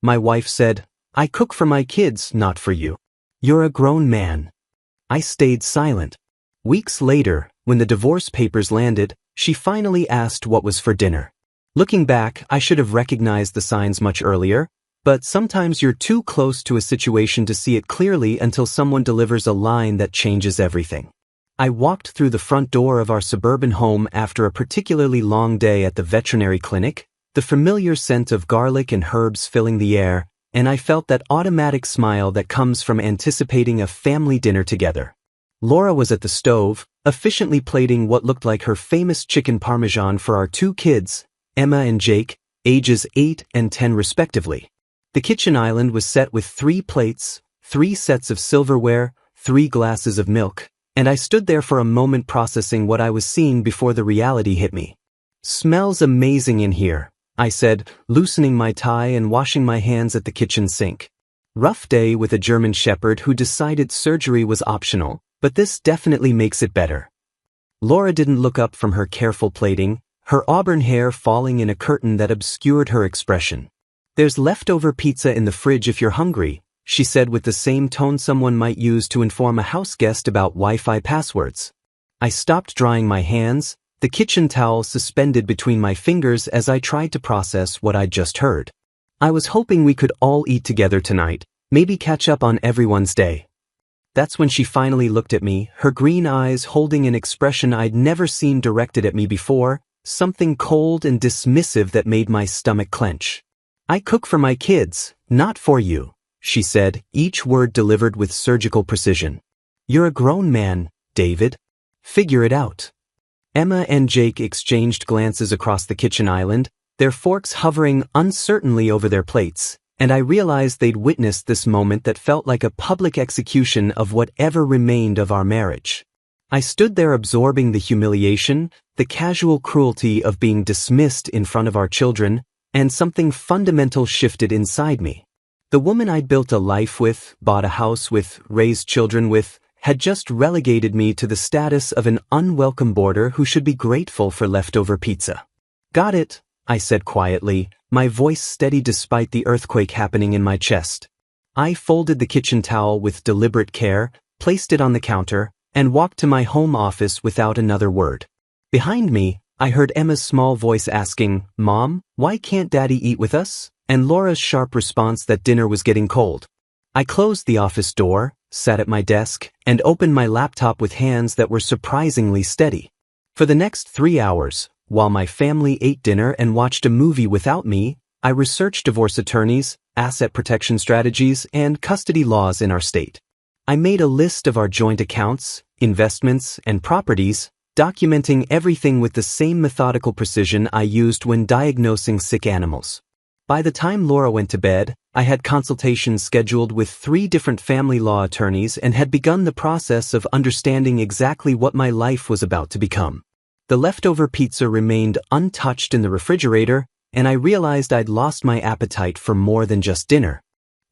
My wife said, "I cook for my kids, not for you. You're a grown man." I stayed silent. Weeks later, when the divorce papers landed, she finally asked what was for dinner. Looking back, I should have recognized the signs much earlier, but sometimes you're too close to a situation to see it clearly until someone delivers a line that changes everything. I walked through the front door of our suburban home after a particularly long day at the veterinary clinic, the familiar scent of garlic and herbs filling the air, and I felt that automatic smile that comes from anticipating a family dinner together. Laura was at the stove, efficiently plating what looked like her famous chicken parmesan for our two kids, Emma and Jake, ages 8 and 10 respectively. The kitchen island was set with 3 plates, 3 sets of silverware, 3 glasses of milk, and I stood there for a moment processing what I was seeing before the reality hit me. "Smells amazing in here," I said, loosening my tie and washing my hands at the kitchen sink. Rough day with a German Shepherd who decided surgery was optional, but this definitely makes it better. Laura didn't look up from her careful plating, her auburn hair falling in a curtain that obscured her expression. "There's leftover pizza in the fridge if you're hungry," she said with the same tone someone might use to inform a house guest about Wi-Fi passwords. I stopped drying my hands, the kitchen towel suspended between my fingers as I tried to process what I'd just heard. I was hoping we could all eat together tonight, maybe catch up on everyone's day. That's when she finally looked at me, her green eyes holding an expression I'd never seen directed at me before, something cold and dismissive that made my stomach clench. "I cook for my kids, not for you," she said, each word delivered with surgical precision. "You're a grown man, David. Figure it out." Emma and Jake exchanged glances across the kitchen island, their forks hovering uncertainly over their plates, and I realized they'd witnessed this moment that felt like a public execution of whatever remained of our marriage. I stood there absorbing the humiliation, the casual cruelty of being dismissed in front of our children, and something fundamental shifted inside me. The woman I'd built a life with, bought a house with, raised children with, had just relegated me to the status of an unwelcome boarder who should be grateful for leftover pizza. "Got it," I said quietly, my voice steady despite the earthquake happening in my chest. I folded the kitchen towel with deliberate care, placed it on the counter, and walked to my home office without another word. Behind me, I heard Emma's small voice asking, "Mom, why can't Daddy eat with us?" and Laura's sharp response that dinner was getting cold. I closed the office door, sat at my desk, and opened my laptop with hands that were surprisingly steady. For the next 3 hours, while my family ate dinner and watched a movie without me, I researched divorce attorneys, asset protection strategies, and custody laws in our state. I made a list of our joint accounts, investments, and properties, documenting everything with the same methodical precision I used when diagnosing sick animals. By the time Laura went to bed, I had consultations scheduled with 3 different family law attorneys and had begun the process of understanding exactly what my life was about to become. The leftover pizza remained untouched in the refrigerator, and I realized I'd lost my appetite for more than just dinner.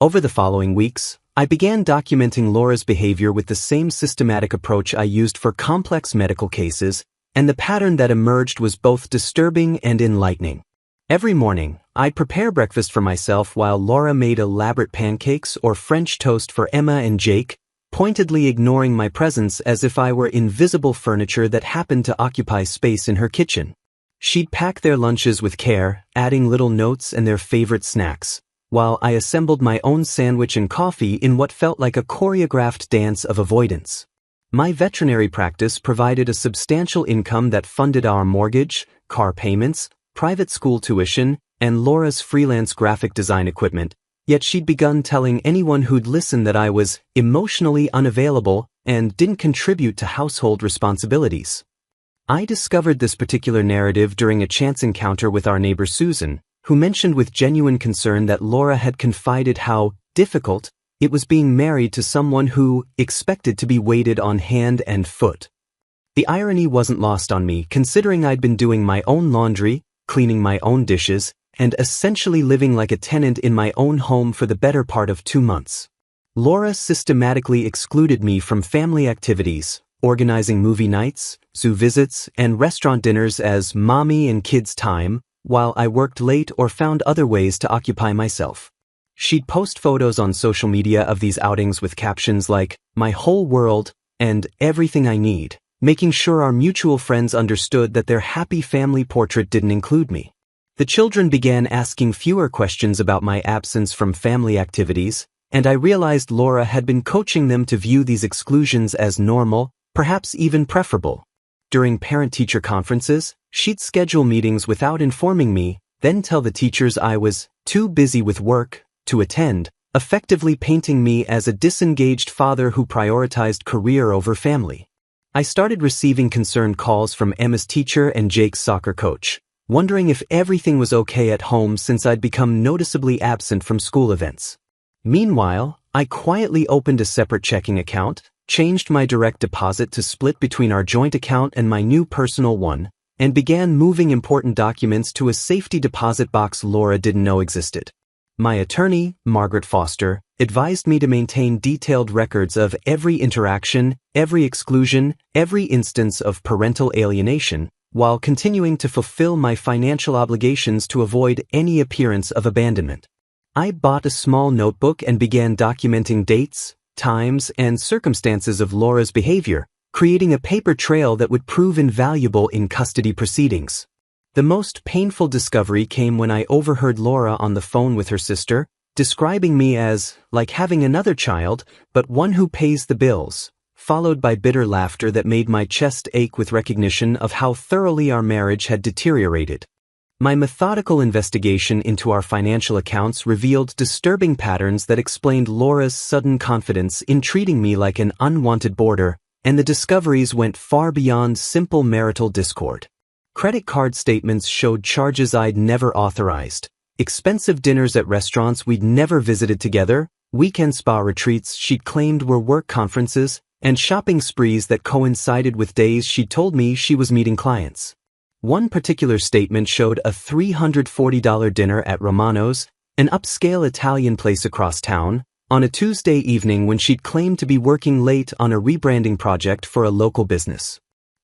Over the following weeks, I began documenting Laura's behavior with the same systematic approach I used for complex medical cases, and the pattern that emerged was both disturbing and enlightening. Every morning, I'd prepare breakfast for myself while Laura made elaborate pancakes or French toast for Emma and Jake, pointedly ignoring my presence as if I were invisible furniture that happened to occupy space in her kitchen. She'd pack their lunches with care, adding little notes and their favorite snacks, while I assembled my own sandwich and coffee in what felt like a choreographed dance of avoidance. My veterinary practice provided a substantial income that funded our mortgage, car payments, private school tuition, and Laura's freelance graphic design equipment, yet she'd begun telling anyone who'd listen that I was emotionally unavailable and didn't contribute to household responsibilities. I discovered this particular narrative during a chance encounter with our neighbor Susan, who mentioned with genuine concern that Laura had confided how difficult it was being married to someone who expected to be waited on hand and foot. The irony wasn't lost on me, considering I'd been doing my own laundry, cleaning my own dishes, and essentially living like a tenant in my own home for the better part of 2 months. Laura systematically excluded me from family activities, organizing movie nights, zoo visits, and restaurant dinners as mommy and kids time, while I worked late or found other ways to occupy myself. She'd post photos on social media of these outings with captions like, "My whole world," and "everything I need," making sure our mutual friends understood that their happy family portrait didn't include me. The children began asking fewer questions about my absence from family activities, and I realized Laura had been coaching them to view these exclusions as normal, perhaps even preferable. During parent-teacher conferences, she'd schedule meetings without informing me, then tell the teachers I was too busy with work to attend, effectively painting me as a disengaged father who prioritized career over family. I started receiving concerned calls from Emma's teacher and Jake's soccer coach, wondering if everything was okay at home since I'd become noticeably absent from school events. Meanwhile, I quietly opened a separate checking account, changed my direct deposit to split between our joint account and my new personal one, and began moving important documents to a safety deposit box Laura didn't know existed. My attorney, Margaret Foster, advised me to maintain detailed records of every interaction, every exclusion, every instance of parental alienation, while continuing to fulfill my financial obligations to avoid any appearance of abandonment. I bought a small notebook and began documenting dates, times, and circumstances of Laura's behavior, creating a paper trail that would prove invaluable in custody proceedings. The most painful discovery came when I overheard Laura on the phone with her sister, describing me as, like having another child, but one who pays the bills, followed by bitter laughter that made my chest ache with recognition of how thoroughly our marriage had deteriorated. My methodical investigation into our financial accounts revealed disturbing patterns that explained Laura's sudden confidence in treating me like an unwanted boarder, and the discoveries went far beyond simple marital discord. Credit card statements showed charges I'd never authorized, expensive dinners at restaurants we'd never visited together, weekend spa retreats she'd claimed were work conferences, and shopping sprees that coincided with days she'd told me she was meeting clients. One particular statement showed a $340 dinner at Romano's, an upscale Italian place across town, on a Tuesday evening when she'd claimed to be working late on a rebranding project for a local business.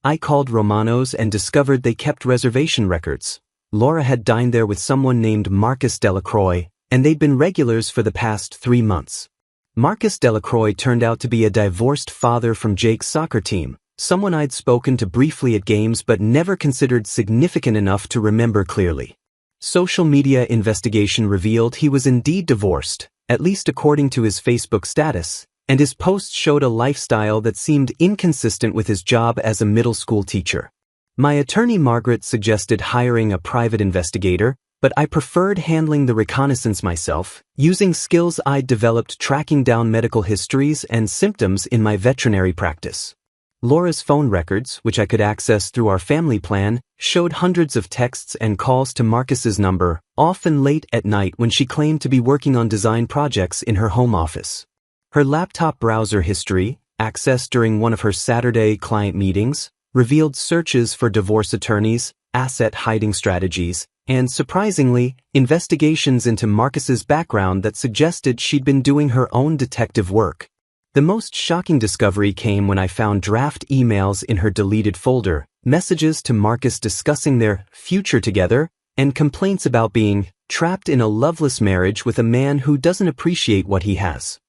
I called Romano's and discovered they kept reservation records. Laura had dined there with someone named Marcus Delacroix, and they'd been regulars for the past 3 months. Marcus Delacroix turned out to be a divorced father from Jake's soccer team, someone I'd spoken to briefly at games but never considered significant enough to remember clearly. Social media investigation revealed he was indeed divorced, at least according to his Facebook status, and his posts showed a lifestyle that seemed inconsistent with his job as a middle school teacher. My attorney Margaret suggested hiring a private investigator, but I preferred handling the reconnaissance myself, using skills I'd developed tracking down medical histories and symptoms in my veterinary practice. Laura's phone records, which I could access through our family plan, showed hundreds of texts and calls to Marcus's number, often late at night when she claimed to be working on design projects in her home office. Her laptop browser history, accessed during one of her Saturday client meetings, revealed searches for divorce attorneys, asset hiding strategies, and surprisingly, investigations into Marcus's background that suggested she'd been doing her own detective work. The most shocking discovery came when I found draft emails in her deleted folder, messages to Marcus discussing their future together, and complaints about being trapped in a loveless marriage with a man who doesn't appreciate what he has.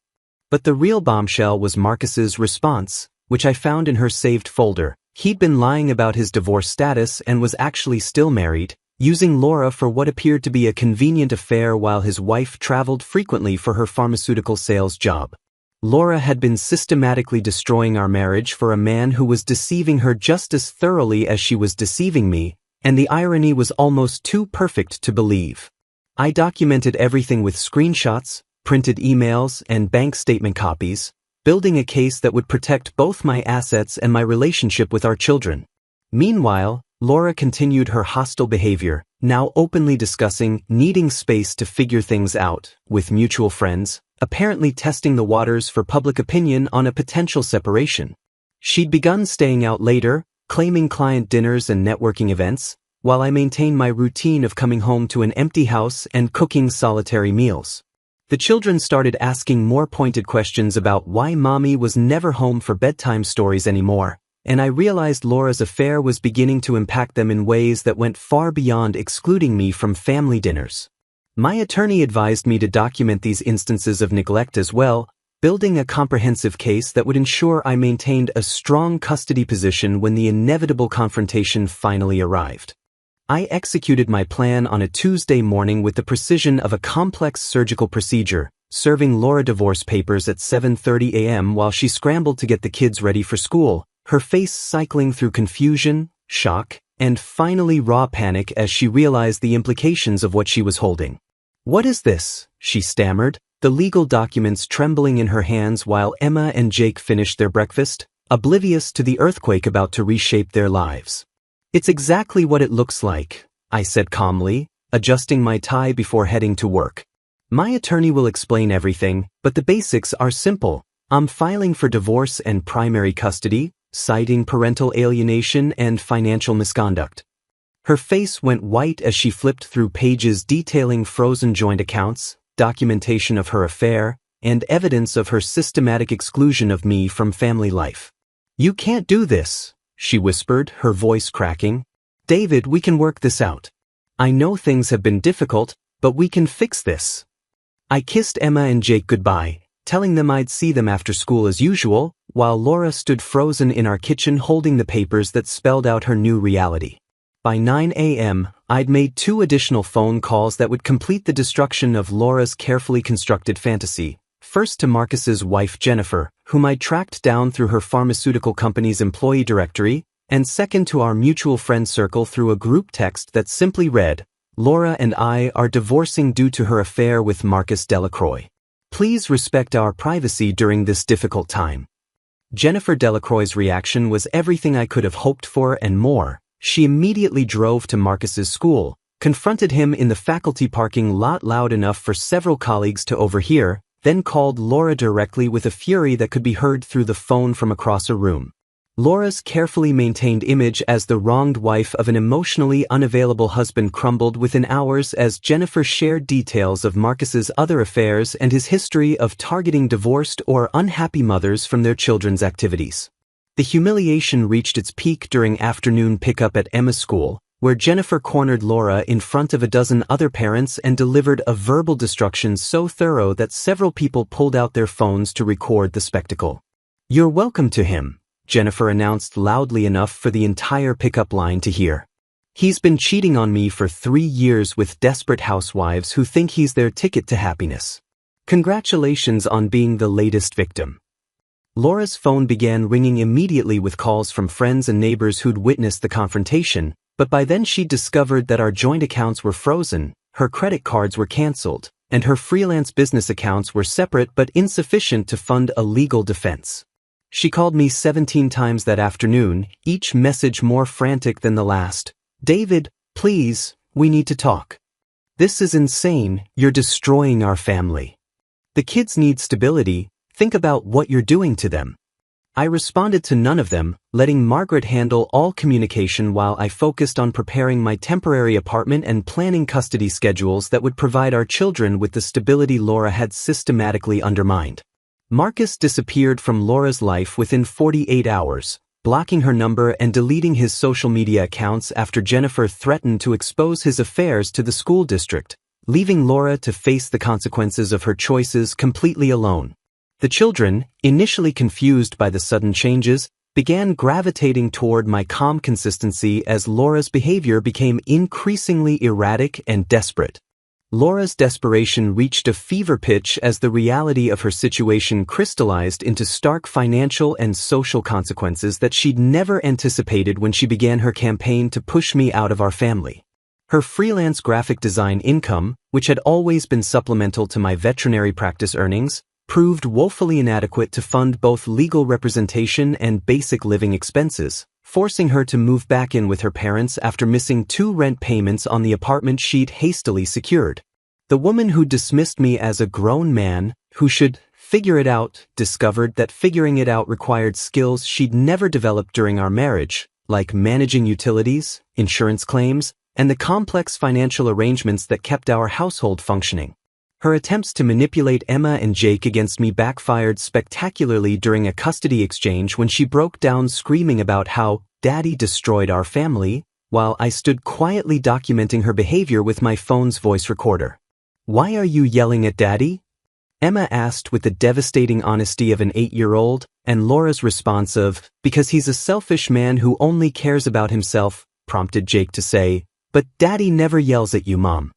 But the real bombshell was Marcus's response, which I found in her saved folder. He'd been lying about his divorce status and was actually still married, using Laura for what appeared to be a convenient affair while his wife traveled frequently for her pharmaceutical sales job. Laura had been systematically destroying our marriage for a man who was deceiving her just as thoroughly as she was deceiving me, and the irony was almost too perfect to believe. I documented everything with screenshots, printed emails, and bank statement copies, building a case that would protect both my assets and my relationship with our children. Meanwhile, Laura continued her hostile behavior, now openly discussing needing space to figure things out with mutual friends, apparently testing the waters for public opinion on a potential separation. She'd begun staying out later, claiming client dinners and networking events, while I maintained my routine of coming home to an empty house and cooking solitary meals. The children started asking more pointed questions about why Mommy was never home for bedtime stories anymore, and I realized Laura's affair was beginning to impact them in ways that went far beyond excluding me from family dinners. My attorney advised me to document these instances of neglect as well, building a comprehensive case that would ensure I maintained a strong custody position when the inevitable confrontation finally arrived. I executed my plan on a Tuesday morning with the precision of a complex surgical procedure, serving Laura divorce papers at 7:30 a.m. while she scrambled to get the kids ready for school, her face cycling through confusion, shock, and finally raw panic as she realized the implications of what she was holding. "What is this?" she stammered, the legal documents trembling in her hands while Emma and Jake finished their breakfast, oblivious to the earthquake about to reshape their lives. "It's exactly what it looks like," I said calmly, adjusting my tie before heading to work. "My attorney will explain everything, but the basics are simple. I'm filing for divorce and primary custody, citing parental alienation and financial misconduct." Her face went white as she flipped through pages detailing frozen joint accounts, documentation of her affair, and evidence of her systematic exclusion of me from family life. "You can't do this," she whispered, her voice cracking. "David, we can work this out. I know things have been difficult, but we can fix this." I kissed Emma and Jake goodbye, telling them I'd see them after school as usual, while Laura stood frozen in our kitchen holding the papers that spelled out her new reality. By 9 a.m., I'd made 2 additional phone calls that would complete the destruction of Laura's carefully constructed fantasy. First to Marcus's wife Jennifer, whom I tracked down through her pharmaceutical company's employee directory, and second to our mutual friend circle through a group text that simply read, "Laura and I are divorcing due to her affair with Marcus Delacroix. Please respect our privacy during this difficult time." Jennifer Delacroix's reaction was everything I could have hoped for and more. She immediately drove to Marcus's school, confronted him in the faculty parking lot loud enough for several colleagues to overhear, then called Laura directly with a fury that could be heard through the phone from across a room. Laura's carefully maintained image as the wronged wife of an emotionally unavailable husband crumbled within hours as Jennifer shared details of Marcus's other affairs and his history of targeting divorced or unhappy mothers from their children's activities. The humiliation reached its peak during afternoon pickup at Emma's school, where Jennifer cornered Laura in front of a dozen other parents and delivered a verbal destruction so thorough that several people pulled out their phones to record the spectacle. "You're welcome to him," Jennifer announced loudly enough for the entire pickup line to hear. "He's been cheating on me for 3 years with desperate housewives who think he's their ticket to happiness. Congratulations on being the latest victim." Laura's phone began ringing immediately with calls from friends and neighbors who'd witnessed the confrontation, but by then she'd discovered that our joint accounts were frozen, her credit cards were canceled, and her freelance business accounts were separate but insufficient to fund a legal defense. She called me 17 times that afternoon, each message more frantic than the last. "David, please, we need to talk. This is insane, you're destroying our family. The kids need stability. Think about what you're doing to them." I responded to none of them, letting Margaret handle all communication while I focused on preparing my temporary apartment and planning custody schedules that would provide our children with the stability Laura had systematically undermined. Marcus disappeared from Laura's life within 48 hours, blocking her number and deleting his social media accounts after Jennifer threatened to expose his affairs to the school district, leaving Laura to face the consequences of her choices completely alone. The children, initially confused by the sudden changes, began gravitating toward my calm consistency as Laura's behavior became increasingly erratic and desperate. Laura's desperation reached a fever pitch as the reality of her situation crystallized into stark financial and social consequences that she'd never anticipated when she began her campaign to push me out of our family. Her freelance graphic design income, which had always been supplemental to my veterinary practice earnings, proved woefully inadequate to fund both legal representation and basic living expenses, forcing her to move back in with her parents after missing 2 rent payments on the apartment she'd hastily secured. The woman who dismissed me as a grown man, who should figure it out, discovered that figuring it out required skills she'd never developed during our marriage, like managing utilities, insurance claims, and the complex financial arrangements that kept our household functioning. Her attempts to manipulate Emma and Jake against me backfired spectacularly during a custody exchange when she broke down screaming about how Daddy destroyed our family, while I stood quietly documenting her behavior with my phone's voice recorder. Why are you yelling at Daddy? Emma asked with the devastating honesty of an 8-year-old, and Laura's response of, because he's a selfish man who only cares about himself, prompted Jake to say, but Daddy never yells at you, Mom.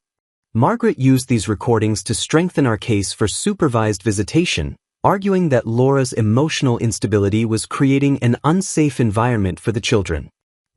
Margaret used these recordings to strengthen our case for supervised visitation, arguing that Laura's emotional instability was creating an unsafe environment for the children.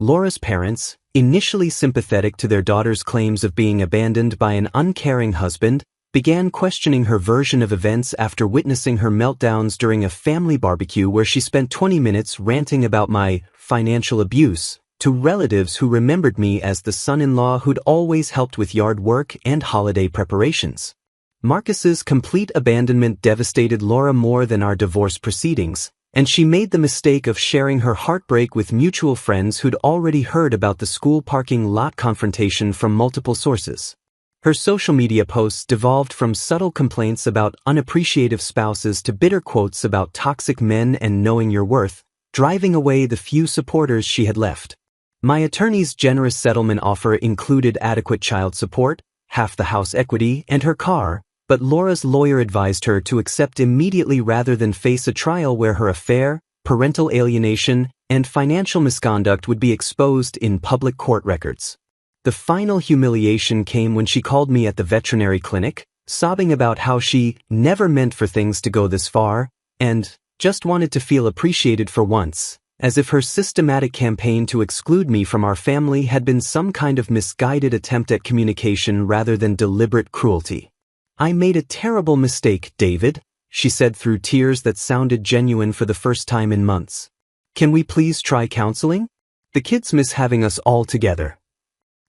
Laura's parents, initially sympathetic to their daughter's claims of being abandoned by an uncaring husband, began questioning her version of events after witnessing her meltdowns during a family barbecue where she spent 20 minutes ranting about my financial abuse to relatives who remembered me as the son-in-law who'd always helped with yard work and holiday preparations. Marcus's complete abandonment devastated Laura more than our divorce proceedings, and she made the mistake of sharing her heartbreak with mutual friends who'd already heard about the school parking lot confrontation from multiple sources. Her social media posts devolved from subtle complaints about unappreciative spouses to bitter quotes about toxic men and knowing your worth, driving away the few supporters she had left. My attorney's generous settlement offer included adequate child support, half the house equity, and her car, but Laura's lawyer advised her to accept immediately rather than face a trial where her affair, parental alienation, and financial misconduct would be exposed in public court records. The final humiliation came when she called me at the veterinary clinic, sobbing about how she never meant for things to go this far, and just wanted to feel appreciated for once, as if her systematic campaign to exclude me from our family had been some kind of misguided attempt at communication rather than deliberate cruelty. I made a terrible mistake, David, she said through tears that sounded genuine for the first time in months. Can we please try counseling? The kids miss having us all together.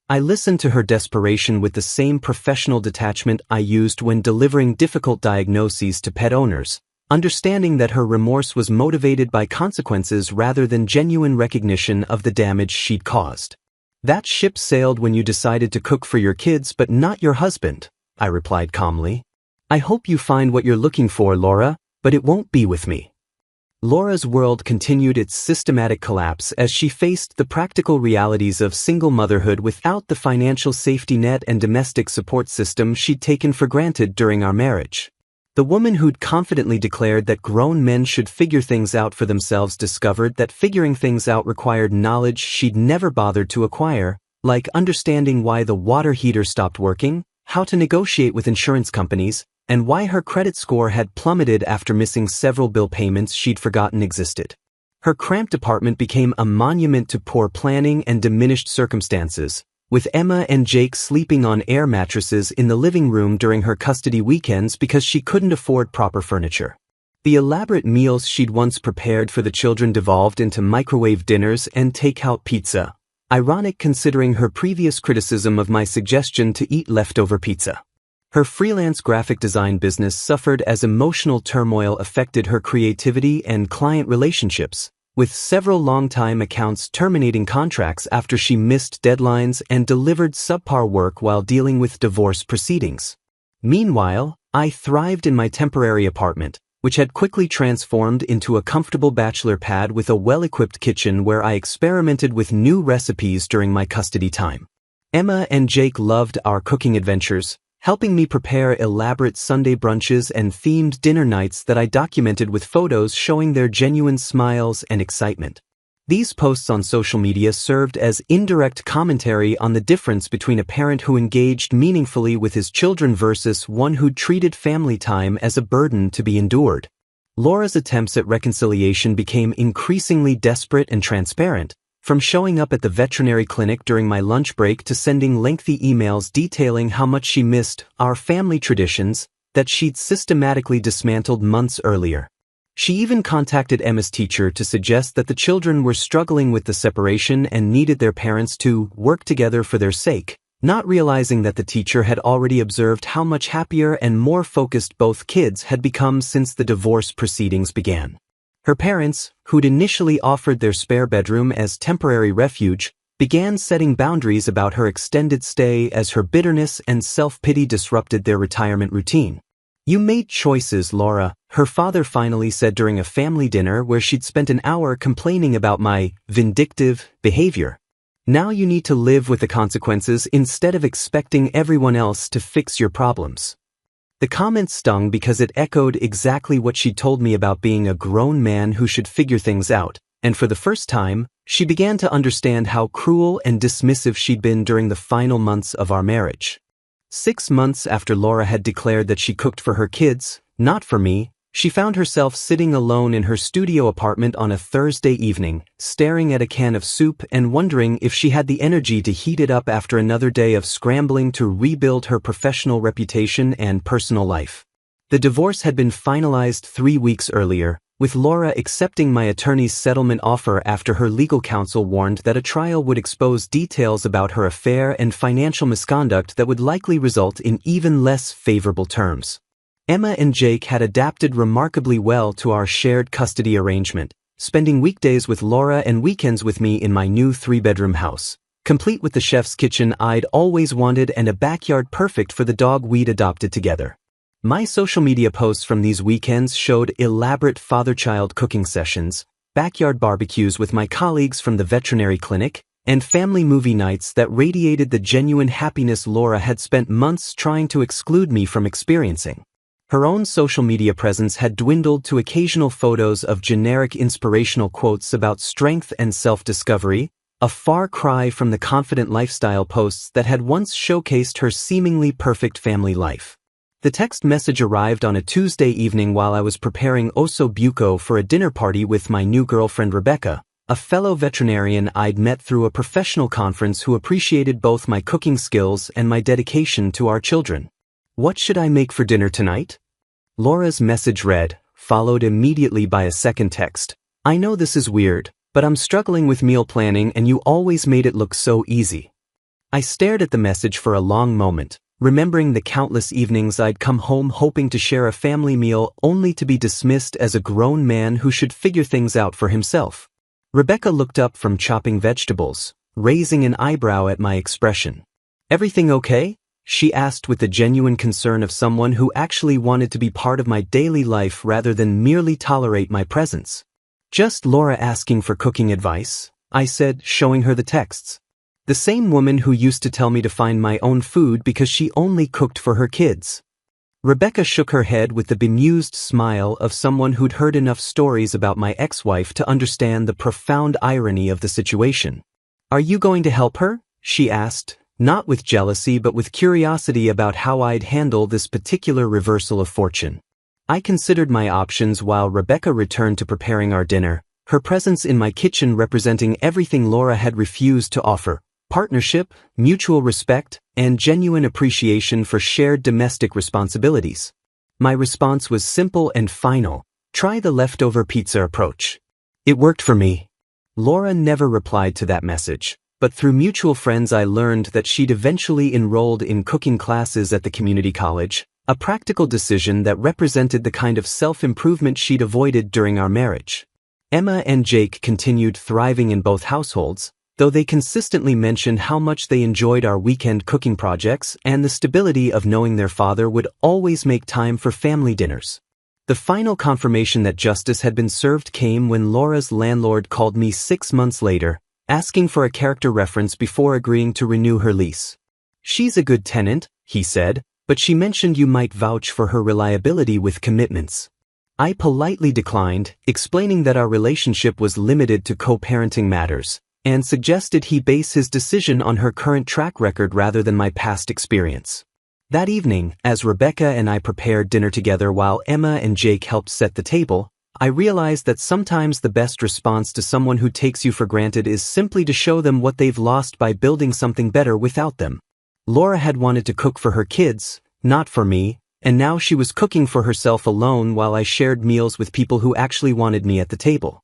I listened to her desperation with the same professional detachment I used when delivering difficult diagnoses to pet owners, understanding that her remorse was motivated by consequences rather than genuine recognition of the damage she'd caused. That ship sailed when you decided to cook for your kids but not your husband, I replied calmly. I hope you find what you're looking for, Laura, but it won't be with me. Laura's world continued its systematic collapse as she faced the practical realities of single motherhood without the financial safety net and domestic support system she'd taken for granted during our marriage. The woman who'd confidently declared that grown men should figure things out for themselves discovered that figuring things out required knowledge she'd never bothered to acquire, like understanding why the water heater stopped working, how to negotiate with insurance companies, and why her credit score had plummeted after missing several bill payments she'd forgotten existed. Her cramped apartment became a monument to poor planning and diminished circumstances, with Emma and Jake sleeping on air mattresses in the living room during her custody weekends because she couldn't afford proper furniture. The elaborate meals she'd once prepared for the children devolved into microwave dinners and take-out pizza, ironic considering her previous criticism of my suggestion to eat leftover pizza. Her freelance graphic design business suffered as emotional turmoil affected her creativity and client relationships, with several longtime accounts terminating contracts after she missed deadlines and delivered subpar work while dealing with divorce proceedings. Meanwhile, I thrived in my temporary apartment, which had quickly transformed into a comfortable bachelor pad with a well-equipped kitchen where I experimented with new recipes during my custody time. Emma and Jake loved our cooking adventures, helping me prepare elaborate Sunday brunches and themed dinner nights that I documented with photos showing their genuine smiles and excitement. These posts on social media served as indirect commentary on the difference between a parent who engaged meaningfully with his children versus one who treated family time as a burden to be endured. Laura's attempts at reconciliation became increasingly desperate and transparent, from showing up at the veterinary clinic during my lunch break to sending lengthy emails detailing how much she missed our family traditions that she'd systematically dismantled months earlier. She even contacted Emma's teacher to suggest that the children were struggling with the separation and needed their parents to work together for their sake, not realizing that the teacher had already observed how much happier and more focused both kids had become since the divorce proceedings began. Her parents, who'd initially offered their spare bedroom as temporary refuge, began setting boundaries about her extended stay as her bitterness and self-pity disrupted their retirement routine. You made choices, Laura, her father finally said during a family dinner where she'd spent an hour complaining about my vindictive behavior. Now you need to live with the consequences instead of expecting everyone else to fix your problems. The comment stung because it echoed exactly what she told me about being a grown man who should figure things out, and for the first time, she began to understand how cruel and dismissive she'd been during the final months of our marriage. 6 months after Laura had declared that she cooked for her kids, not for me, she found herself sitting alone in her studio apartment on a Thursday evening, staring at a can of soup and wondering if she had the energy to heat it up after another day of scrambling to rebuild her professional reputation and personal life. The divorce had been finalized 3 weeks earlier, with Laura accepting my attorney's settlement offer after her legal counsel warned that a trial would expose details about her affair and financial misconduct that would likely result in even less favorable terms. Emma and Jake had adapted remarkably well to our shared custody arrangement, spending weekdays with Laura and weekends with me in my new 3-bedroom house, complete with the chef's kitchen I'd always wanted and a backyard perfect for the dog we'd adopted together. My social media posts from these weekends showed elaborate father-child cooking sessions, backyard barbecues with my colleagues from the veterinary clinic, and family movie nights that radiated the genuine happiness Laura had spent months trying to exclude me from experiencing. Her own social media presence had dwindled to occasional photos of generic inspirational quotes about strength and self-discovery, a far cry from the confident lifestyle posts that had once showcased her seemingly perfect family life. The text message arrived on a Tuesday evening while I was preparing osso buco for a dinner party with my new girlfriend Rebecca, a fellow veterinarian I'd met through a professional conference who appreciated both my cooking skills and my dedication to our children. "What should I make for dinner tonight?" Laura's message read, followed immediately by a second text. "I know this is weird, but I'm struggling with meal planning and you always made it look so easy." I stared at the message for a long moment, remembering the countless evenings I'd come home hoping to share a family meal only to be dismissed as a grown man who should figure things out for himself. Rebecca looked up from chopping vegetables, raising an eyebrow at my expression. "Everything okay?" she asked with the genuine concern of someone who actually wanted to be part of my daily life rather than merely tolerate my presence. "Just Laura asking for cooking advice," I said, showing her the texts. "The same woman who used to tell me to find my own food because she only cooked for her kids." Rebecca shook her head with the bemused smile of someone who'd heard enough stories about my ex-wife to understand the profound irony of the situation. "Are you going to help her?" she asked, not with jealousy but with curiosity about how I'd handle this particular reversal of fortune. I considered my options while Rebecca returned to preparing our dinner, her presence in my kitchen representing everything Laura had refused to offer: partnership, mutual respect, and genuine appreciation for shared domestic responsibilities. My response was simple and final: try the leftover pizza approach. It worked for me. Laura never replied to that message, but through mutual friends I learned that she'd eventually enrolled in cooking classes at the community college, a practical decision that represented the kind of self-improvement she'd avoided during our marriage. Emma and Jake continued thriving in both households, though they consistently mentioned how much they enjoyed our weekend cooking projects and the stability of knowing their father would always make time for family dinners. The final confirmation that justice had been served came when Laura's landlord called me 6 months later, asking for a character reference before agreeing to renew her lease. "She's a good tenant," he said, "but she mentioned you might vouch for her reliability with commitments." I politely declined, explaining that our relationship was limited to co-parenting matters, and suggested he base his decision on her current track record rather than my past experience. That evening, as Rebecca and I prepared dinner together while Emma and Jake helped set the table, I realized that sometimes the best response to someone who takes you for granted is simply to show them what they've lost by building something better without them. Laura had wanted to cook for her kids, not for me, and now she was cooking for herself alone while I shared meals with people who actually wanted me at the table.